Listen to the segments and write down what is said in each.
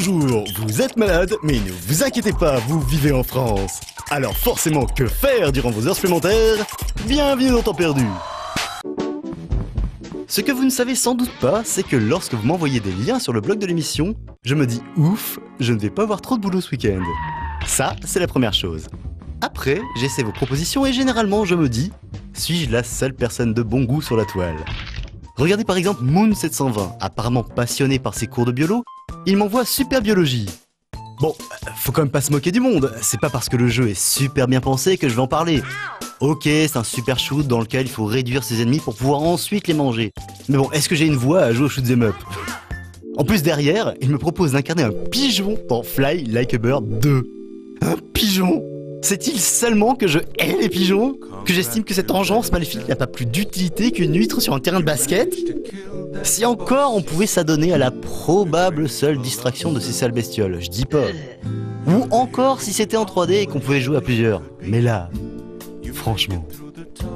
Bonjour, vous êtes malade, mais ne vous inquiétez pas, vous vivez en France. Alors forcément, que faire durant vos heures supplémentaires? Bienvenue dans Temps perdu. Ce que vous ne savez sans doute pas, c'est que lorsque vous m'envoyez des liens sur le blog de l'émission, je me dis ouf, je ne vais pas avoir trop de boulot ce week-end. Ça, c'est la première chose. Après, j'essaie vos propositions et généralement je me dis, suis-je la seule personne de bon goût sur la toile? Regardez par exemple Moon720, apparemment passionné par ses cours de biolo, il m'envoie Super Biologie. Bon, faut quand même pas se moquer du monde, c'est pas parce que le jeu est super bien pensé que je vais en parler. Ok, c'est un super shoot dans lequel il faut réduire ses ennemis pour pouvoir ensuite les manger. Mais bon, est-ce que j'ai une voix à jouer au shoot'em up? En plus derrière, il me propose d'incarner un pigeon dans Fly Like a Bird 2. Un pigeon? C'est-il seulement que je hais les pigeons? Que j'estime que cette engeance maléfique n'a pas plus d'utilité qu'une huître sur un terrain de basket? Si encore on pouvait s'adonner à la probable seule distraction de ces sales bestioles, je dis pas. Ou encore si c'était en 3D et qu'on pouvait jouer à plusieurs. Mais là, franchement.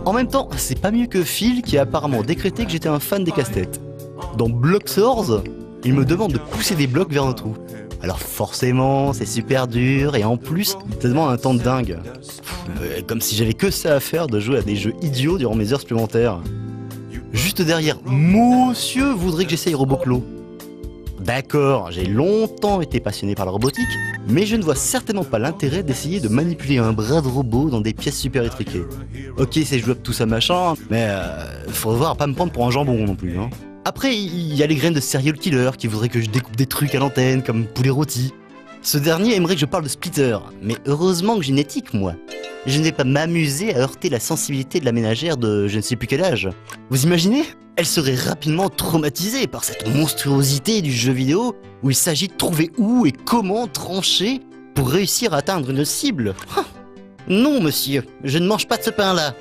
En même temps, c'est pas mieux que Phil qui a apparemment décrété que j'étais un fan des casse-têtes. Dans Bloxors, il me demande de pousser des blocs vers un trou. Alors forcément, c'est super dur et en plus, ça demande un temps de dingue. Comme si j'avais que ça à faire de jouer à des jeux idiots durant mes heures supplémentaires. Juste derrière, monsieur voudrait que j'essaye Roboclo. D'accord, j'ai longtemps été passionné par la robotique, mais je ne vois certainement pas l'intérêt d'essayer de manipuler un bras de robot dans des pièces super étriquées. Ok, c'est jouable tout ça machin, mais faut voir pas me prendre pour un jambon non plus, hein. Après, il y a les graines de serial killer qui voudraient que je découpe des trucs à l'antenne comme poulet rôti. Ce dernier aimerait que je parle de Splitter, mais heureusement que j'ai une éthique, moi. Je ne vais pas m'amuser à heurter la sensibilité de la ménagère de je ne sais plus quel âge. Vous imaginez? Elle serait rapidement traumatisée par cette monstruosité du jeu vidéo où il s'agit de trouver où et comment trancher pour réussir à atteindre une cible. Non, monsieur, je ne mange pas de ce pain-là.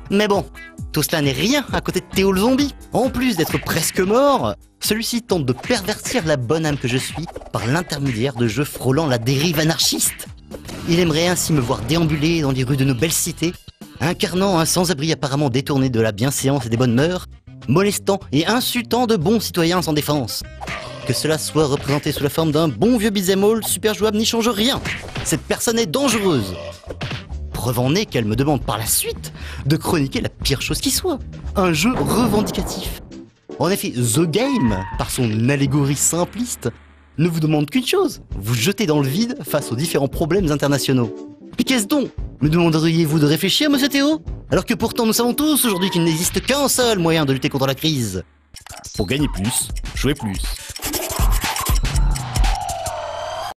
Mais bon, tout cela n'est rien à côté de Théo le zombie. En plus d'être presque mort, celui-ci tente de pervertir la bonne âme que je suis par l'intermédiaire de jeux frôlant la dérive anarchiste. Il aimerait ainsi me voir déambuler dans les rues de nos belles cités, incarnant un sans-abri apparemment détourné de la bienséance et des bonnes mœurs, molestant et insultant de bons citoyens sans défense. Que cela soit représenté sous la forme d'un bon vieux beat'em all super jouable n'y change rien. Cette personne est dangereuse. Preuve en est qu'elle me demande par la suite de chroniquer la pire chose qui soit, un jeu revendicatif. En effet, The Game, par son allégorie simpliste, ne vous demande qu'une chose, vous jeter dans le vide face aux différents problèmes internationaux. Mais qu'est-ce donc? Me demanderiez-vous de réfléchir, monsieur Théo? Alors que pourtant nous savons tous aujourd'hui qu'il n'existe qu'un seul moyen de lutter contre la crise. Pour gagner plus, jouer plus.